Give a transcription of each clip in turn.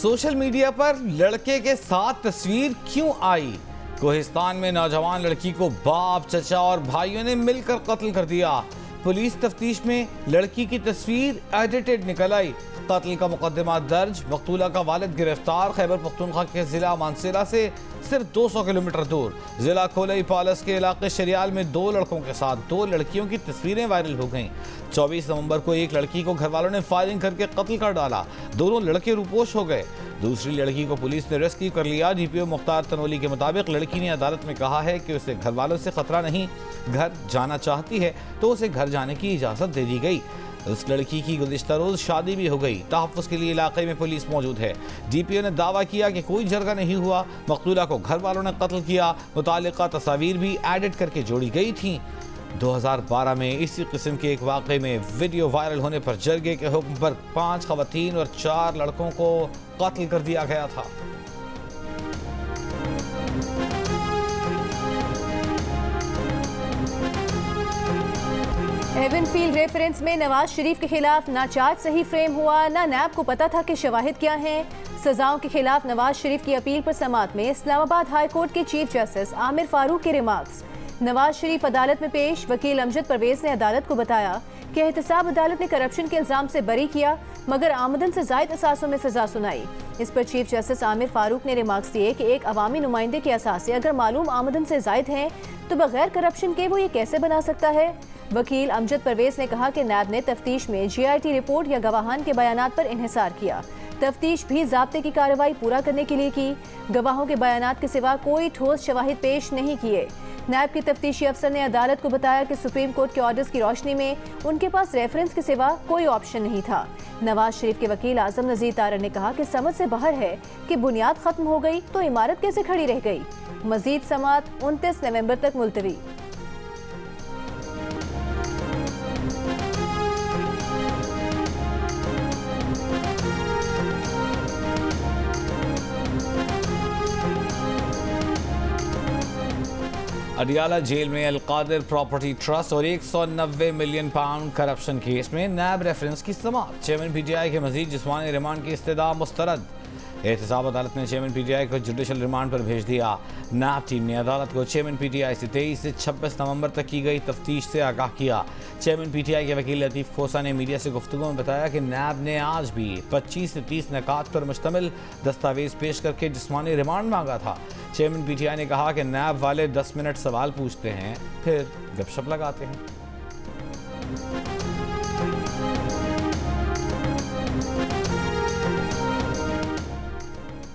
Social media पर लड़के के साथ तस्वीर क्यों आई? कोहिस्तान में नौजवान लड़की को बाप, चचा और भाइयों ने मिलकर कत्ल कर दिया। पुलिस तफ्तीश में लड़की की तस्वीर एडिटेड निकल आई। कत्ल का मुकदमा दर्ज, मकतूला का वालिद गिरफ्तार। खैबर पख्तूनख्वा के जिला मानसेरा से सिर्फ 200 किलोमीटर दूर जिला कोलई पालस के इलाके शरियाल में 2 लड़कों के साथ 2 लड़कियों की तस्वीरें वायरल हो गईं। 24 नवंबर को एक लड़की को घर वालों ने फायरिंग करके कत्ल कर डाला। दोनों लड़के रूपोश हो गए। दूसरी लड़की को पुलिस ने रेस्क्यू कर लिया। डीपीओ मुख्तार तनोली के मुताबिक लड़की ने अदालत में कहा है कि उसे घर वालों से खतरा नहीं, घर जाना चाहती है तो उसे घर जाने की इजाज़त दे दी गई। उस लड़की की गुज़िश्ता रोज़ शादी भी हो गई। तहफ़्फ़ुज़ के लिए इलाके में पुलिस मौजूद है। डीपीओ ने दावा किया कि कोई जरगा नहीं हुआ। मकतूला को घर वालों ने कत्ल किया। मुतालिका तस्वीर भी एडिट करके जोड़ी गई थी। 2012 में इसी किस्म के एक वाक़े में वीडियो वायरल होने पर जरगे के हुक्म पर 5 ख़वातीन और 4 लड़कों को कत्ल कर दिया गया था। हेवनफील्ड रेफरेंस में नवाज शरीफ के खिलाफ ना चार्ज सही फ्रेम हुआ, ना नैब को पता था कि शवाहिद क्या हैं। सजाओं के खिलाफ नवाज शरीफ की अपील पर समाअत में इस्लामाबाद हाई कोर्ट के चीफ जस्टिस आमिर फारूक के रिमार्क्स। नवाज शरीफ अदालत में पेश। वकील अमजद परवेज ने अदालत को बताया कि एहतसाब अदालत ने करप्शन के इल्जाम से बरी किया मगर आमदन से जायद असासों में सजा सुनाई। इस पर चीफ जस्टिस आमिर फारूक ने रिमार्क्स दिए कि एक अवामी नुमाइंदे के असासे अगर मालूम आमदन से जायद हैं तो बगैर करप्शन के वो ये कैसे बना सकता है। वकील अमजद परवेज ने कहा कि नैब ने तफ्तीश में GIT रिपोर्ट या गवाहान के बयानात पर इन्हिसार किया। तफ्तीश भी ज़ाब्ते की कार्रवाई पूरा करने के लिए की। गवाहों के बयानात के सिवा कोई ठोस शवाहिद पेश नहीं किए। नैब के तफ्तीशी अफसर ने अदालत को बताया कि सुप्रीम कोर्ट के ऑर्डर्स की रोशनी में उनके पास रेफरेंस के सिवा कोई ऑप्शन नहीं था। नवाज शरीफ के वकील आजम नज़ीर तारड़ ने कहा कि समझ से बाहर है कि बुनियाद खत्म हो गई तो इमारत कैसे खड़ी रह गई। मजीद समाअत 29 नवंबर तक मुलतवी। अडियाला जेल में अलकादिर प्रॉपर्टी ट्रस्ट और 190 मिलियन पाउंड करप्शन केस में नैब रेफरेंस की समाअत। चेयरमैन PTI के मजीद जिस्मानी रिमांड की इस्तदा मुस्तरद। एहतसाब अदालत ने चेयरमैन PTI को जुडिशल रिमांड पर भेज दिया। नैब टीम ने अदालत को चेयरमैन PTI से 23 से 26 नवंबर तक की गई तफ्तीश से आगाह किया। चेयरमैन PTI के वकील लतीफ़ खोसा ने मीडिया से गुफ्तगू में बताया कि नैब ने आज भी 25 से 30 निकात पर मुश्तमिल दस्तावेज पेश करके जिस्मानी रिमांड मांगा था। चेयरमैन PTI ने कहा कि नैब वाले 10 मिनट सवाल पूछते हैं फिर गपशप लगाते हैं।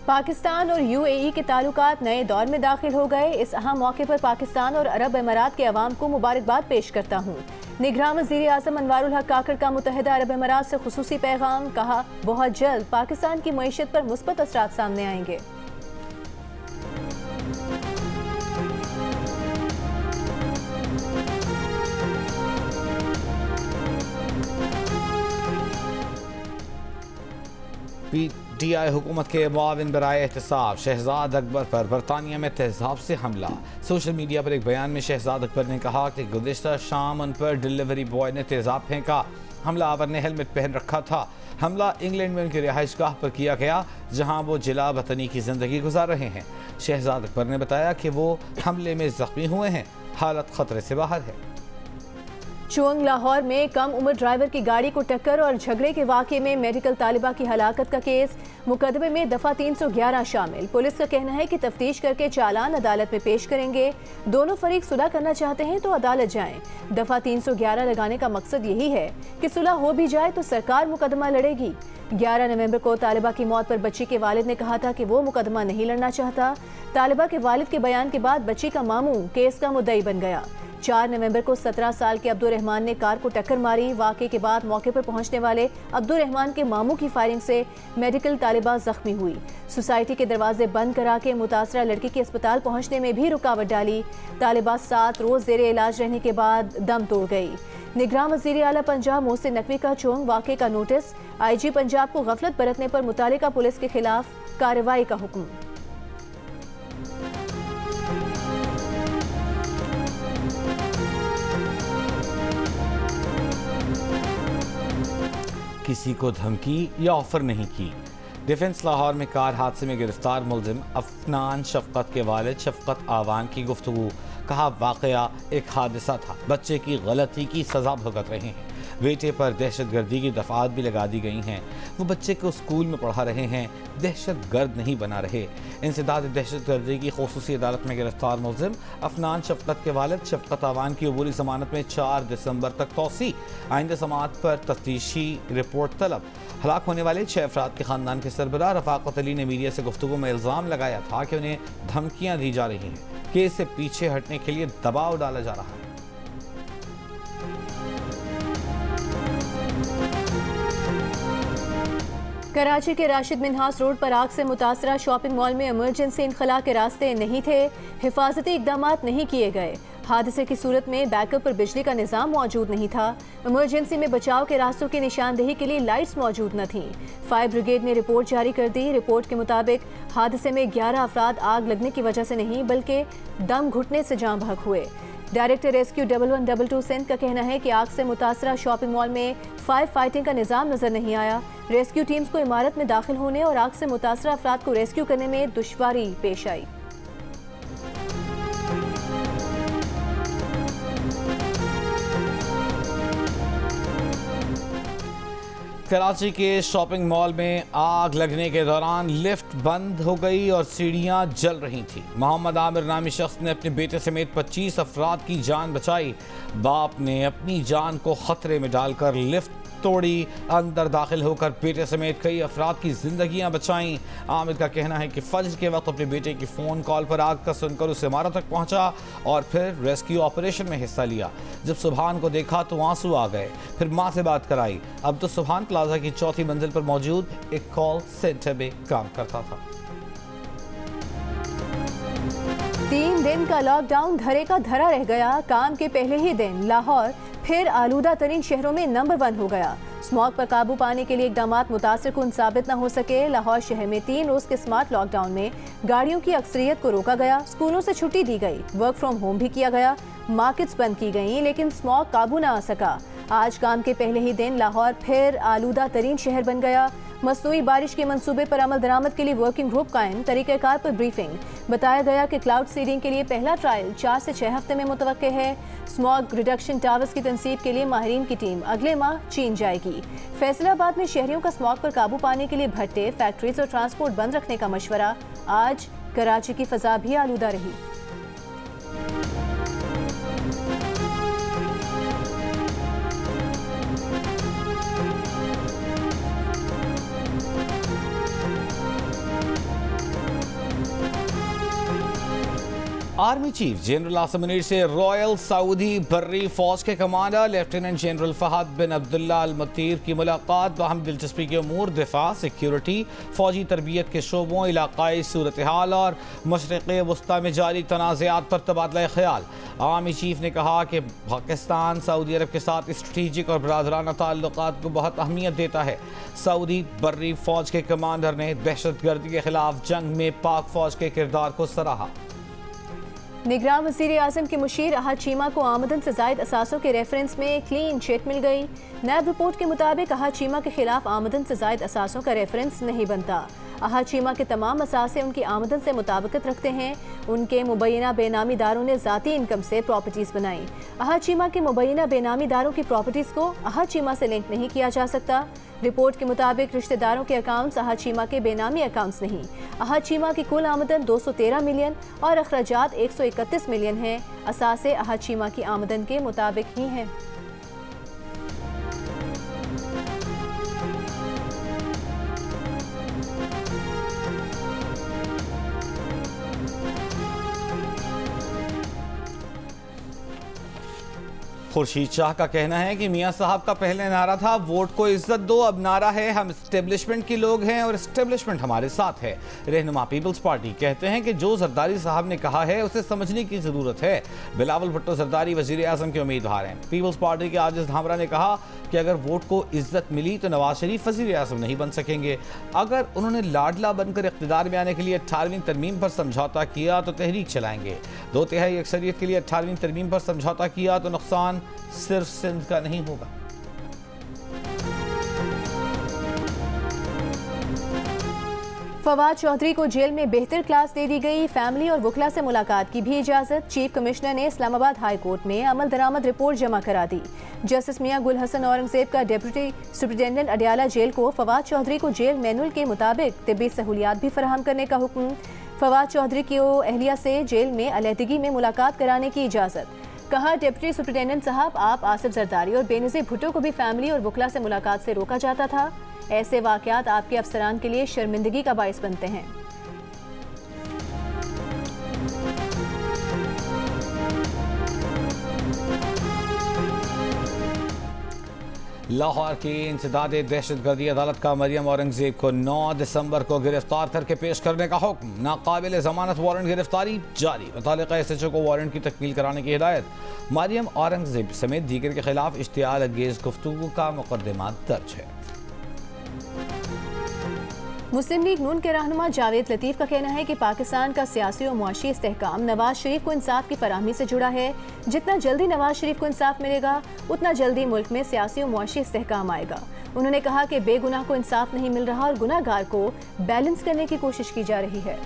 पाकिस्तान और UAE के ताल्लुकात नए दौर में दाखिल हो गए। इस अहम मौके पर पाकिस्तान और अरब अमारात के अवाम को मुबारकबाद पेश करता हूँ। निगरां वज़ीर आज़म अनवारुल हक काकड़ का मुत्तहिदा अरब अमारात से खुसूसी पैगाम। कहा बहुत जल्द पाकिस्तान की मईशत पर मुस्बत असरात सामने आएंगे। PTI हुकूमत के मुआविन बराए एहतसाब शहजाद अकबर पर बरतानिया में तेज़ाब से हमला। सोशल मीडिया पर एक बयान में शहजाद अकबर ने कहा कि गुज़िश्ता शाम उन पर डिलीवरी बॉय ने तेज़ाब फेंका। हमलावर ने हेलमेट पहन रखा था। हमला इंग्लैंड में उनकी रिहाइशगाह पर किया गया जहां वो जिला वतनी की ज़िंदगी गुजार रहे हैं। शहजाद अकबर ने बताया कि वो हमले में ज़ख्मी हुए हैं। हालत खतरे से बाहर है। चुंग लाहौर में कम उम्र ड्राइवर की गाड़ी को टक्कर और झगड़े के वाक़े में मेडिकल तालिबा की हलाकत का केस। मुकदमे में दफ़ा 311 शामिल। पुलिस का कहना है कि तफ्तीश करके चालान अदालत में पेश करेंगे। दोनों फरीक सुलह करना चाहते हैं तो अदालत जाएं। दफ़ा 311 लगाने का मकसद यही है कि सुलह हो भी जाए तो सरकार मुकदमा लड़ेगी। 11 नवंबर को तालिबा की मौत पर बच्ची के वालिद ने कहा था कि वो मुकदमा नहीं लड़ना चाहता। तालिबा के वालिद के बयान के बाद बच्ची का मामू केस का मुद्दई बन गया। 4 नवंबर को 17 साल के अब्दुल रहमान ने कार को टक्कर मारी। वाक़े के बाद मौके पर पहुंचने वाले अब्दुल रहमान के मामू की फायरिंग से मेडिकल तालिबा जख्मी हुई। सोसाइटी के दरवाजे बंद करा के मुतासरा लड़की के अस्पताल पहुंचने में भी रुकावट डाली। तालिबा 7 रोज़ ज़ेरे इलाज रहने के बाद दम तोड़ गई। निगरान वज़ीर आला पंजाब मोहसिन नकवी का चोंग वाक़े का नोटिस। IG पंजाब को गफलत बरतने पर मुतालिका पुलिस के खिलाफ कार्रवाई का हुक्म। किसी को धमकी या ऑफर नहीं की। डिफेंस लाहौर में कार हादसे में गिरफ्तार मुलजिम अफनान शफकत के वालिद शफकत आवान की गुफ्तगू। कहा, वाकया एक हादसा था, बच्चे की गलती की सजा भुगत रहे हैं। बेटे पर दहशतगर्दी की दफात भी लगा दी गई हैं। वो बच्चे को स्कूल में पढ़ा रहे हैं, दहशतगर्द नहीं बना रहे। इंसदाद दहशतगर्दी की खुसूसी अदालत में गिरफ्तार मुलजिम अफनान शफकत के वालिद शफकत आवान की अबूरी जमानत में 4 दिसंबर तक तौसी। आइंदा समाअत पर तफ्तीशी रिपोर्ट तलब। हलाक होने वाले 6 अफराद के खानदान के सरबराह रफाकत अली ने मीडिया से गुफ्तगू में इल्ज़ाम लगाया था कि उन्हें धमकियां दी जा रही हैं, केस से पीछे हटने के लिए दबाव डाला जा रहा है। कराची के राशिद मिन्हास रोड पर आग से मुतासरा शॉपिंग मॉल में इमरजेंसी इनखला के रास्ते नहीं थे, हिफाजती इकदाम नहीं किए गए। हादसे की सूरत में बैकअप पर बिजली का निज़ाम मौजूद नहीं था। इमरजेंसी में बचाव के रास्तों की निशानदेही के लिए लाइट्स मौजूद न थीं। फायर ब्रिगेड ने रिपोर्ट जारी कर दी। रिपोर्ट के मुताबिक हादसे में 11 अफराद आग लगने की वजह से नहीं बल्कि दम घुटने से जाँ बहक हुए। डायरेक्टर रेस्क्यू 1122 सिंध का कहना है कि आग से मुतासरा शॉपिंग मॉल में फायर फाइटिंग का निज़ाम नजर नहीं आया। रेस्क्यू टीम्स को इमारत में दाखिल होने और आग से मुतासरा अफराद को रेस्क्यू करने में दुश्वारी पेश आई। कराची के शॉपिंग मॉल में आग लगने के दौरान लिफ्ट बंद हो गई और सीढ़ियां जल रही थी। मोहम्मद आमिर नामी शख्स ने अपने बेटे समेत 25 अफराद की जान बचाई। बाप ने अपनी जान को खतरे में डालकर लिफ्ट तोड़ी, अंदर दाखिल होकर बेटे समेत कई अफराद की जिंदगियां बचाईं। आमिर का कहना है कि फज्र के वक्त अपने बेटे की फ़ोन कॉल पर आग का सुनकर उस इमारत तक पहुंचा और फिर रेस्क्यू ऑपरेशन में हिस्सा लिया। जब सुबहान को देखा तो आंसू आ गए, फिर मां से बात कराई। अब तो सुबहान प्लाजा की 4थी मंजिल पर मौजूद एक कॉल सेंटर में काम करता था। 3 दिन का लॉकडाउन धरे का धरा रह गया। काम के पहले ही दिन लाहौर फिर आलूदा तरीन शहरों में नंबर 1 हो गया। स्मॉग पर काबू पाने के लिए इकदाम मुतासिर कुन साबित न हो सके। लाहौर शहर में 3 रोज के स्मार्ट लॉकडाउन में गाड़ियों की अक्सरियत को रोका गया, स्कूलों से छुट्टी दी गई, वर्क फ्रॉम होम भी किया गया, मार्केट्स बंद की गई, लेकिन स्मॉग काबू न आ सका। आज काम के पहले ही दिन लाहौर फिर आलूदा तरीन शहर बन गया। मसनूई बारिश के मंसूबे पर अमल दरामद के लिए वर्किंग ग्रुप कायम, तरीक़ेकार पर ब्रीफिंग। बताया गया कि क्लाउड सीडिंग के लिए पहला ट्रायल 4 से 6 हफ्ते में मुतवक्के है। स्मॉग रिडक्शन टावर्स की तनसीब के लिए माहिरीन की टीम अगले माह चीन जाएगी। फैसलाबाद में शहरियों का स्मॉग पर काबू पाने के लिए भट्टे, फैक्ट्रीज और ट्रांसपोर्ट बंद रखने का मशवरा। आज कराची की फजा भी आलूदा रही। Army chief general Asim Munir से रॉयल सऊदी बर्री फौज के कमांडर लेफ्टिनेंट जनरल फहद बिन अब्दुल्ला अल मतीर की मुलाकात। बाहम दिलचस्पी के अमूर, दिफा, सिक्योरिटी, फौजी तरबियत के शोबों, इलाकाई सूरत हाल और मशरिक़ वस्ता में जारी तनाज़ात पर तबादला ख्याल। आर्मी चीफ ने कहा कि पाकिस्तान सऊदी अरब के साथ स्ट्रेटेजिक और बरादराना ताल्लुकात को बहुत अहमियत देता है। सऊदी बर्री फौज के कमांडर ने दहशतगर्दी के खिलाफ जंग में पाक फौज के किरदार को सराहा। निगरान वज़ीर आज़म की मुशीर अहद चीमा को आमदन से ज़ायद असासों के रेफरेंस में क्लीन चिट मिल गई। नैब रिपोर्ट के मुताबिक अहद चीमा के खिलाफ आमदन से ज़ायद असासों का रेफरेंस नहीं बनता। अहद चीमा के तमाम असासे उनकी आमदन से मुताबिकत रखते हैं। उनके मुबैना बेनामी दारों ने ज़ाती इनकम से प्रॉपर्टीज़ बनाई। अहद चीमा के मुबैना बेनामी दारों की प्रॉपर्टीज़ को अहद चीमा से लिंक नहीं किया जा सकता। रिपोर्ट के मुताबिक रिश्तेदारों के अकाउंट्स अहद चीमा के बेनामी अकाउंट्स नहीं। अहद चीमा की कुल आमदन 213 मिलियन और अखराजात 131 मिलियन हैं। असासे अहद चीमा की आमदन के मुताबिक ही हैं। खुर्शीद शाह का कहना है कि मियां साहब का पहले नारा था वोट को इज्जत दो, अब नारा है हम एस्टेब्लिशमेंट के लोग हैं और एस्टेब्लिशमेंट हमारे साथ है। रहनुमा पीपल्स पार्टी कहते हैं कि जो जरदारी साहब ने कहा है उसे समझने की जरूरत है। बिलावल भुट्टो जरदारी वजीर आजम के उम्मीदवार हैं। पीपल्स पार्टी के आजिज धामरा ने कहा कि अगर वोट को इज्जत मिली तो नवाज शरीफ वजीर आजम नहीं बन सकेंगे। अगर उन्होंने लाडला बनकर इख्तिदार में आने के लिए 18वीं तरमीम पर समझौता किया तो तहरीक चलाएंगे। 2/3 अक्सरियत के लिए 18वीं तरमीम पर समझौता किया तो नुकसान सिर्फ सिंध का नहीं होगा। फवाद चौधरी को जेल में बेहतर क्लास दे दी गई। फैमिली और वकला से मुलाकात की भी इजाजत। चीफ कमिश्नर ने इस्लामाबाद हाई कोर्ट में अमल दरामद रिपोर्ट जमा करा दी। जस्टिस मियां गुल हसन औरंगजेब का डिप्टी सुप्रिटेंडेंट अडियाला जेल को फवाद चौधरी को जेल मैनुअल के मुताबिक तिब्बी सहूलियात भी फराहम करने का हुक्म। फवाद चौधरी की अहलिया से जेल में अलहदगी में मुलाकात कराने की इजाजत। कहा, डिप्टी सुप्रिटेंडेंट साहब, आप आसिफ जरदारी और बेनज़ीर भुट्टो को भी फैमिली और वकला से मुलाकात से रोका जाता था। ऐसे वाक़यात आपके अफसरान के लिए शर्मिंदगी का बाइस बनते हैं। लाहौर की इंसदाद दहशतगर्दी अदालत का मरियम औरंगजेब को 9 दिसंबर को गिरफ्तार करके पेश करने का हुक्म। नाकाबिल जमानत वारंट गिरफ्तारी जारी। मुतालिका SHO को वारंट की तकमील कराने की हिदायत। मरियम औरंगजेब समेत दीगर के खिलाफ इश्तियाल अंगेज गुफ्तगू का मुकदमा दर्ज है। मुस्लिम लीग नून के रहनुमा जावेद लतीफ़ का कहना है कि पाकिस्तान का सियासी और मुआशी इस्तेहकाम नवाज शरीफ को इंसाफ की फराहमी से जुड़ा है। जितना जल्दी नवाज शरीफ को इंसाफ मिलेगा, उतना जल्दी मुल्क में सियासी और मुआशी इस्तेहकाम आएगा। उन्होंने कहा कि बेगुनाह को इंसाफ नहीं मिल रहा और गुनाहगार को बैलेंस करने की कोशिश की जा रही है।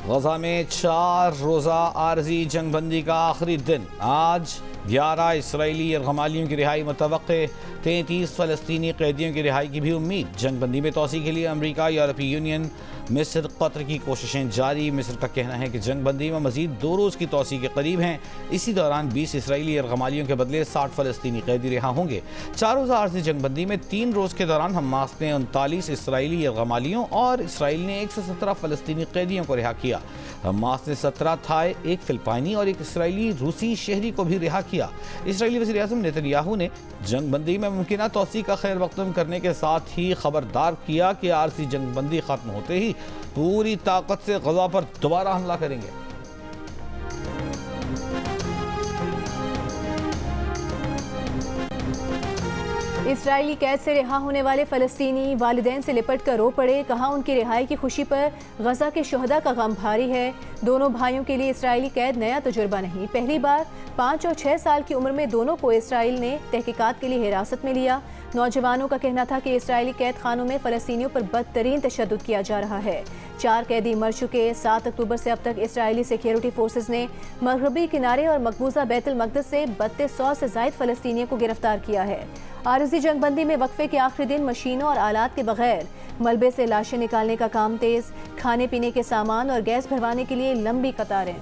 गजा में 4 रोज़ा आरजी जंगबंदी का आखिरी दिन। आज 11 इसराइली यरगमालियों की रिहाई मुतवक्के। 33 फ़लस्तीनी कैदियों की रिहाई की भी उम्मीद। जंगबंदी में तोसी के लिए अमरीका, यूरोपीय यूनियन, मिस्र, कतर की कोशिशें जारी। मिस्र का कहना है कि जंगबंदी में मजीद 2 रोज़ की तोसी के करीब हैं। इसी दौरान 20 इसराइली यरगमालियों के बदले 60 फ़लस्तीनी कैदी रिहा होंगे। 4 रोज़ा आरजी जंगबंदी में 3 रोज़ के दौरान हमास ने 39 इसराइली यरगमालियों और इसराइल ने 117 फ़लस्तीनी कैदियों को रिहा किया। हमास ने 17 थाई, 1 फिलिपाइनी और 1 इसराइली रूसी शहरी को भी रिहा किया। इसराइली वज़ीर आज़म नेतन्याहू ने जंगबंदी में मुमकिन तोसी का खैर मकदम करने के साथ ही खबरदार किया कि आरजी जंगबंदी खत्म होते ही पूरी ताकत से गजा पर दोबारा हमला करेंगे। इसराइली कैद से रिहा होने वाले फ़लस्तीनी वालिदैन से लिपट कर रो पड़े। कहा, उनकी रिहाई की खुशी पर गजा के शुहदा का गम भारी है। दोनों भाइयों के लिए इसराइली कैद नया तजुर्बा नहीं। पहली बार 5 और 6 साल की उम्र में दोनों को इसराइल ने तहकीकात के लिए हिरासत में लिया। नौजवानों का कहना था कि इसराइली कैद खानों में फ़लस्तीनियों पर बदतरीन तशद्दुद किया जा रहा है। 4 कैदी मर चुके। 7 अक्टूबर से अब तक इसराइली सिक्योरिटी फोर्सेज ने मगरबी किनारे और मकबूजा बैतुल मक़दस से 3200 से ज़ायद फ़लस्तीनियों को गिरफ्तार किया है। आरज़ी जंगबंदी में वक्फे के आखिरी दिन मशीनों और आलात के बगैर मलबे से लाशें निकालने का काम तेज। खाने पीने के सामान और गैस भरवाने के लिए लंबी कतारें।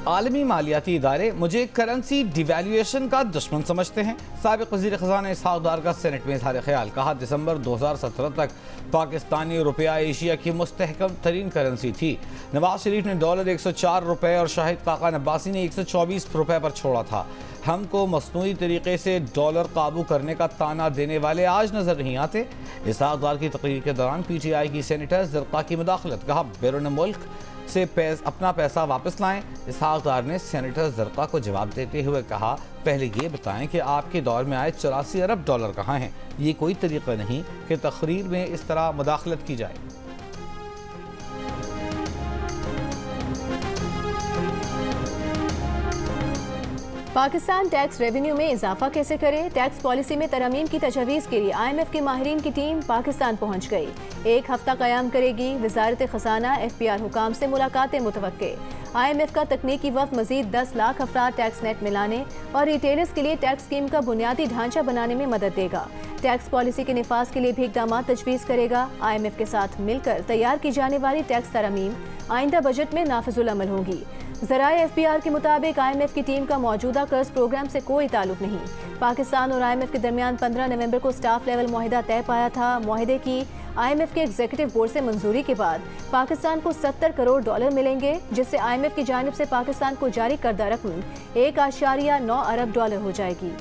आलमी मालियाती इदारे मुझे करेंसी डिवैल्यूएशन का दुश्मन समझते हैं। साबिक़ वज़ीर ख़ज़ाना इसहाक़ डार का सेनेट में इज़हार ख्याल। कहा, दिसंबर 2017 तक पाकिस्तानी रुपया एशिया की मुस्तहकम तरीन करेंसी थी। नवाज शरीफ ने डॉलर 104 रुपये और शाहिद काका नब्बासी ने 124 रुपये पर छोड़ा था। हमको मसनूई तरीके से डॉलर काबू करने का ताना देने वाले आज नजर नहीं आते। इसहाक़ डार की तकरीर के दौरान PTI की सेनेटर ज़रक़ा की मुदाखलत। कहा, बैरून मुल्क से अपना पैसा वापस लाएं। इसहाक़ डार ने सेनेटर ज़रक़ा को जवाब देते हुए कहा, पहले ये बताएं कि आपके दौर में आए 84 अरब डॉलर कहाँ हैं। ये कोई तरीका नहीं कि तकरीर में इस तरह मुदाखलत की जाए। पाकिस्तान टैक्स रेवेन्यू में इजाफा कैसे करे? टैक्स पॉलिसी में तरमीम की तजवीज़ के लिए IMF के माहिरीन की टीम पाकिस्तान पहुँच गई। 1 हफ्ता क़याम करेगी। वज़ारत ख़ज़ाना FPR हुकाम से मुलाकातें मुतवक्के। IMF का तकनीकी वफ़द मज़ीद 10 लाख अफराद टैक्स नेट मिलाने और रिटेलर्स के लिए टैक्स स्कीम का बुनियादी ढांचा बनाने में मदद देगा। टैक्स पॉलिसी के निफाज के लिए भी इक़दाम तजवीज़ करेगा। IMF के साथ मिलकर तैयार की जाने वाली टैक्स तरमीम आइंदा बजट में नाफिजुल अमल होंगी। ज़राए FPR के मुताबिक IMF की टीम का मौजूदा कर्ज प्रोग्राम से कोई ताल्लुक नहीं। पाकिस्तान और IMF के दरमियान 15 नवंबर को स्टाफ लेवल मुआहिदा तय पाया था। मुआहिदे की IMF के एग्जीक्यूटिव बोर्ड से मंजूरी के बाद पाकिस्तान को 70 करोड़ डॉलर मिलेंगे, जिससे IMF की जानिब से पाकिस्तान को जारी करदा रकम 1.9 अरब डॉलर हो जाएगी।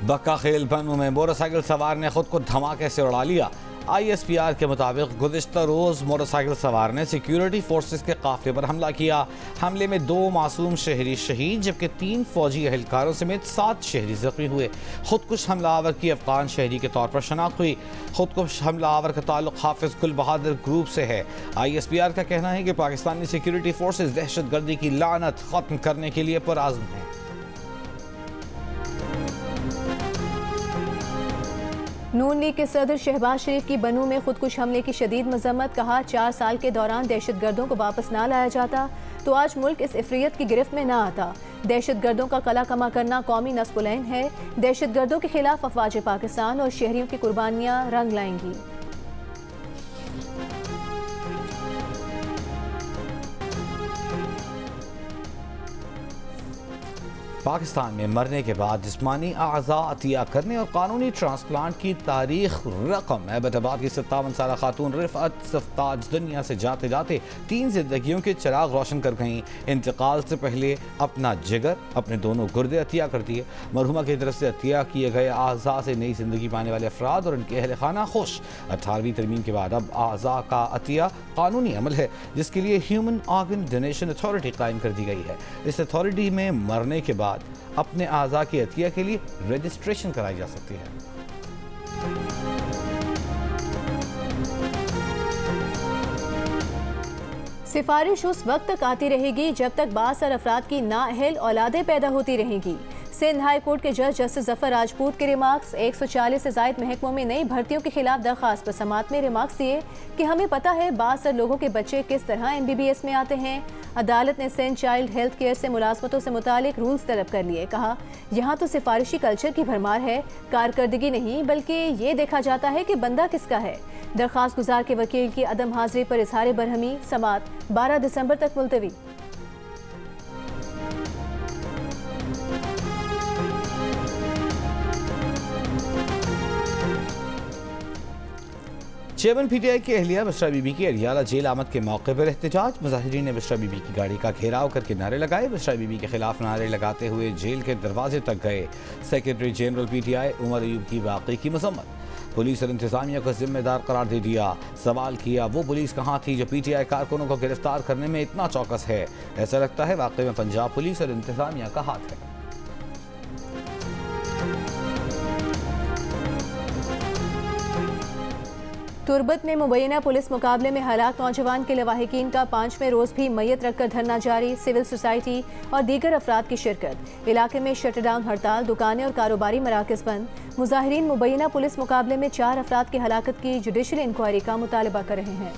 बक्का खेल बनू में मोटरसाइकिल सवार ने खुद को धमाके से उड़ा लिया। ISPR के मुताबिक गुज़िश्ता रोज़ मोटरसाइकिल सवार ने सिक्योरिटी फोर्सेस के काफिले पर हमला किया। हमले में 2 मासूम शहरी शहीद जबकि 3 फौजी एहलकारों समेत 7 शहरी जख्मी हुए। खुदकुश हमलावर की अफगान शहरी के तौर पर शनाख्त हुई। खुदकुश हमलावर का ताल्लुक हाफिज गुल बहादुर ग्रुप से है। ISPR का कहना है कि पाकिस्तानी सिक्योरिटी फोर्सेस दहशत गर्दी की लानत खत्म करने के लिए पुरअज़्म हैं। नून लीग के सदर शहबाज शरीफ की बनू में खुदकुश हमले की शदीद मजम्मत। कहा 4 साल के दौरान दहशत गर्दों को वापस ना लाया जाता तो आज मुल्क इस इफरियत की गिरफ्त में ना आता। दहशत गर्दों का कला कमा करना कौमी नस्बुलैन है। दहशत गर्दों के खिलाफ अफवाज पाकिस्तान और शहरियों की कुर्बानियाँ रंग लाएंगी। पाकिस्तान में मरने के बाद जिस्मानी आज़ा अतिया करने और कानूनी ट्रांसप्लांट की तारीख रकम। अहमदाबाद की 57 साला खातून रिफअत सफ्ताज दुनिया से जाते जाते 3 जिंदगियों के चिराग रोशन कर गईं। इंतकाल से पहले अपना जिगर, अपने दोनों गुर्दे अतिया कर दिए। मरहुमा की तरफ से अतिया किए गए आज़ा से नई जिंदगी पाने वाले अफराद और उनके अहल खाना खुश। 18वीं तरमीम के बाद अब आज़ा का अतिया कानूनी अमल है, जिसके लिए ह्यूमन ऑर्गन डोनेशन अथॉरिटी कायम कर दी गई है। इस अथॉरिटी में मरने के बाद अपने आज़ा की अतिया के लिए रजिस्ट्रेशन कराई जा सकती है। सिफारिश उस वक्त तक आती रहेगी जब तक बासर अफराद की नाअहल औलादें पैदा होती रहेंगी। सिंध हाई कोर्ट के जज जस्टिस जफर राजपूत के रिमार्क्स। 140 से जायद महकमों में नई भर्तियों के खिलाफ दरख्वास्त पर समाअत में रिमार्क्स दिए कि हमें पता है बासर लोगों के बच्चे किस तरह MBBS में आते हैं। अदालत ने सिंध चाइल्ड हेल्थ केयर से मुलाजमतों से मुतालिक रूल्स तलब कर लिए। कहा यहाँ तो सिफारिशी कल्चर की भरमार है, कारकर्दगी नहीं, बल्कि ये देखा जाता है कि बंदा किसका है। दरख्वास्त गुजार के वकील की अदम हाजिरी पर इजहार बरहमी। समाअत 12 दिसंबर तक मुलतवी। चेयरमैन PTI की अहलिया बशरा बीबी की अलियाला जेल आमद के मौके पर एहतजाज। मुजाहिरीन ने बशरा बीबी की गाड़ी का घेराव करके नारे लगाए। बशरा बीबी के खिलाफ नारे लगाते हुए जेल के दरवाजे तक गए। Secretary general PTI Umar Ayub की वाक़ई की मजम्मत। पुलिस और इंतजामिया को जिम्मेदार करार दे दिया। सवाल किया वो पुलिस कहाँ थी जो PTI कारकुनों को गिरफ्तार करने में इतना चौकस है। ऐसा लगता है वाकई में पंजाब पुलिस और इंतजामिया का हाथ है। तुर्बत में मुबैना पुलिस मुकाबले में हलाक नौजवान के लवाहिकीन का 5वें रोज भी मैयत रखकर धरना जारी। सिविल सोसाइटी और दीगर अफराद की शिरकत। इलाके में शटडाउन हड़ताल, दुकानें और कारोबारी मराकज बंद। मुजाहिरीन मुबैना पुलिस मुकाबले में 4 अफराद की हलाकत की जुडिशल इंक्वायरी का मुतालबा कर रहे हैं।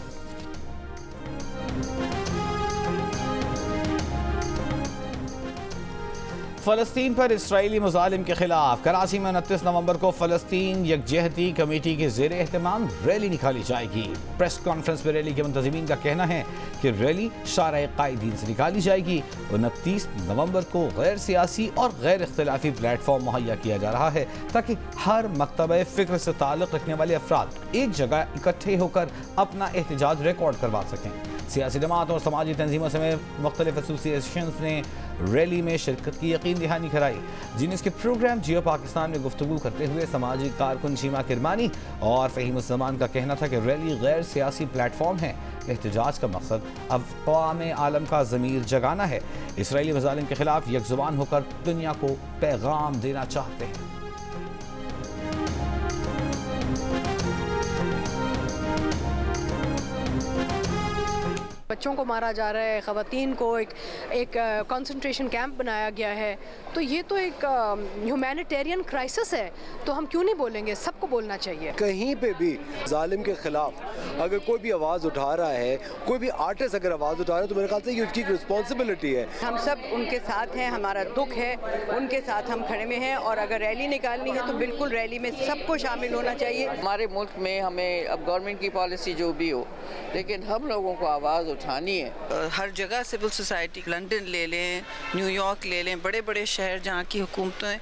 फ़लस्तीन पर इसराइली मुजालिम के खिलाफ कराची में 29 नवंबर को फ़लस्तीन यकजहती कमेटी के ज़ेर एहतमाम रैली निकाली जाएगी। प्रेस कॉन्फ्रेंस में रैली के मुंतज़मीन का कहना है कि रैली शारा कायदीन से निकाली जाएगी। 29 नवंबर को गैर सियासी और गैर इख्तिलाफी प्लेटफॉर्म मुहैया किया जा रहा है ताकि हर मकतब फ़िक्र से ताल्लुक़ रखने वाले अफराद एक जगह इकट्ठे होकर अपना एहतजाज रिकॉर्ड करवा सकें। सियासी जमात और समाजी तंजीमों समेत मुख्तलिफ एसोसिएशंस ने रैली में शिरकत की यकीन दहानी कराई। जीनियस के प्रोग्राम जियो पाकिस्तान में गुफ्तगू करते हुए समाजी कारकुन शीमा किरमानी और फ़हीम उस्मान का कहना था कि रैली गैर सियासी प्लेटफॉर्म है। एहतजाज का मकसद अक़वाम आलम का ज़मीर जगाना है। इसराइली मुज़ालिम के खिलाफ यकजुबान होकर दुनिया को पैगाम देना चाहते हैं। बच्चों को मारा जा रहा है, ख़वातीन को एक कंसंट्रेशन कैंप बनाया गया है, तो ये तो एक ह्यूमैनिटेरियन क्राइसिस है। तो हम क्यों नहीं बोलेंगे? सबको बोलना चाहिए। कहीं पे भी जालिम के खिलाफ अगर कोई भी आवाज़ उठा रहा है, कोई भी आर्टिस्ट अगर आवाज़ उठा रहा है, तो मेरे ख्याल से ये उसकी रिस्पॉन्सिबिलिटी है। हम सब उनके साथ हैं, हमारा दुख है, उनके साथ हम खड़े में हैं। और अगर रैली निकालनी है तो बिल्कुल रैली में सबको शामिल होना चाहिए। हमारे मुल्क में हमें अब गवर्नमेंट की पॉलिसी जो भी हो, लेकिन हम लोगों को आवाज़ उठानी है। हर जगह सिविल सोसाइटी, लंदन ले लें, न्यूयॉर्क ले लें, बड़े बड़े शहर जहाँ की हुकूमतें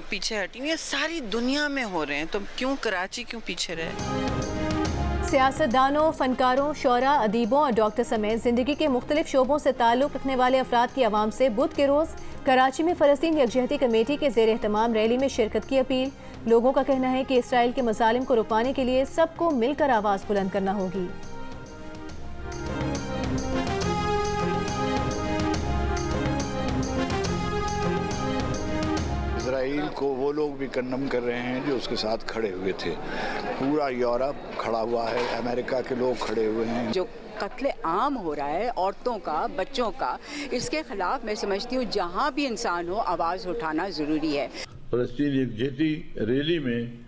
पीछे हटी हैं, सारी दुनिया में हो रहे हैं, तो क्यों कराची क्यों पीछे रहे? सियासतदानों, फनकारों, शोरा, अदीबों और डॉक्टर समेत ज़िंदगी के मुख्तलिफ शोबों से ताल्लुक़ रखने वाले अफराद की आवाम से बुध के रोज़ कराची में फ़लस्तीन यकजहती कमेटी के ज़ेर एहतमाम रैली में शिरकत की अपील। लोगों का कहना है कि इसराइल के मज़ालिम को रुकवाने के लिए सबको मिलकर आवाज़ बुलंद करना होगी। इसराइल को वो लोग भी कंडम कर रहे हैं जो उसके साथ खड़े हुए थे। पूरा यूरोप खड़ा हुआ है, अमेरिका के लोग खड़े हुए हैं। जो कत्ले आम हो रहा है औरतों का, बच्चों का, इसके खिलाफ मैं समझती हूँ जहाँ भी इंसान हो आवाज़ उठाना ज़रूरी है। फ़लस्तीन यकजहती रैली में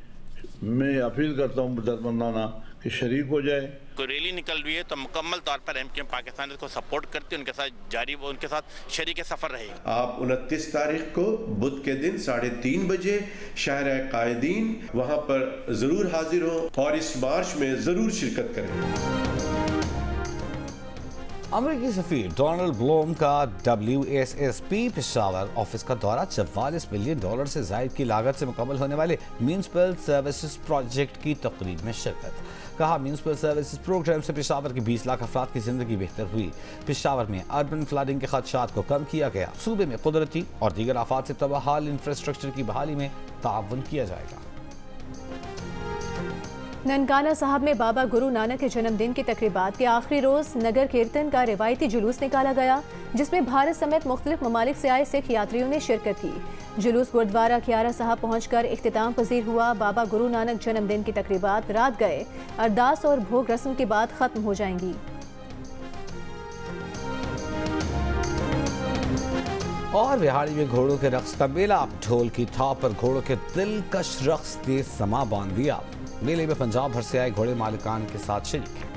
मैं अपील करता हूँ दरमंदाना कि शरीक हो जाए। कोई रैली निकल रही है तो मुकम्मल तौर पर एमक्यूएम पाकिस्तान इसको सपोर्ट करते, उनके साथ जारी, उनके साथ शरीक सफ़र रहेगा। आप 29 तारीख को बुध के दिन 3:30 बजे शहर कायदीन वहाँ पर ज़रूर हाजिर हो और इस मार्च में ज़रूर शिरकत करें। अमेरिकी सफीर डोनाल्ड ब्लूम का WSSP पेशावर ऑफिस का दौरा। 44 मिलियन डॉलर से ज़ायद की लागत से मुकम्मल होने वाले म्यूनिसिपल सर्विसेज प्रोजेक्ट की तकरीब में शिरकत। कहा, म्यूनिसिपल सर्विसेज प्रोग्राम से पेशावर के 20 लाख अफराद की जिंदगी बेहतर हुई। पेशावर में अर्बन फ्लडिंग के खदशात को कम किया गया। सूबे में कुदरती और दीगर आफात से तबाहाल इंफ्रास्ट्रक्चर की बहाली में ताउन किया जाएगा। ननकाना साहब में बाबा गुरु नानक के जन्मदिन की तकरीबात के आखिरी रोज नगर कीर्तन का रिवायती जुलूस निकाला गया, जिसमें भारत समेत मुख्तलिफ ममालिक से आए सिख यात्रियों ने शिरकत की। जुलूस गुरुद्वारा खियारा साहब पहुंचकर इख्तिताम पजीर हुआ। बाबा गुरु नानक जन्मदिन की तकरीबात रात गए अरदास और भोग रस्म के बाद खत्म हो जाएंगी। और बिहाड़ी में घोड़ों के रक्स का मेला। ढोल की थाप पर घोड़ों के दिलकश रक्स ने समा बांध दिया। मेले में पंजाब भर से आए घोड़े मालिकान के साथ शरीक हैं।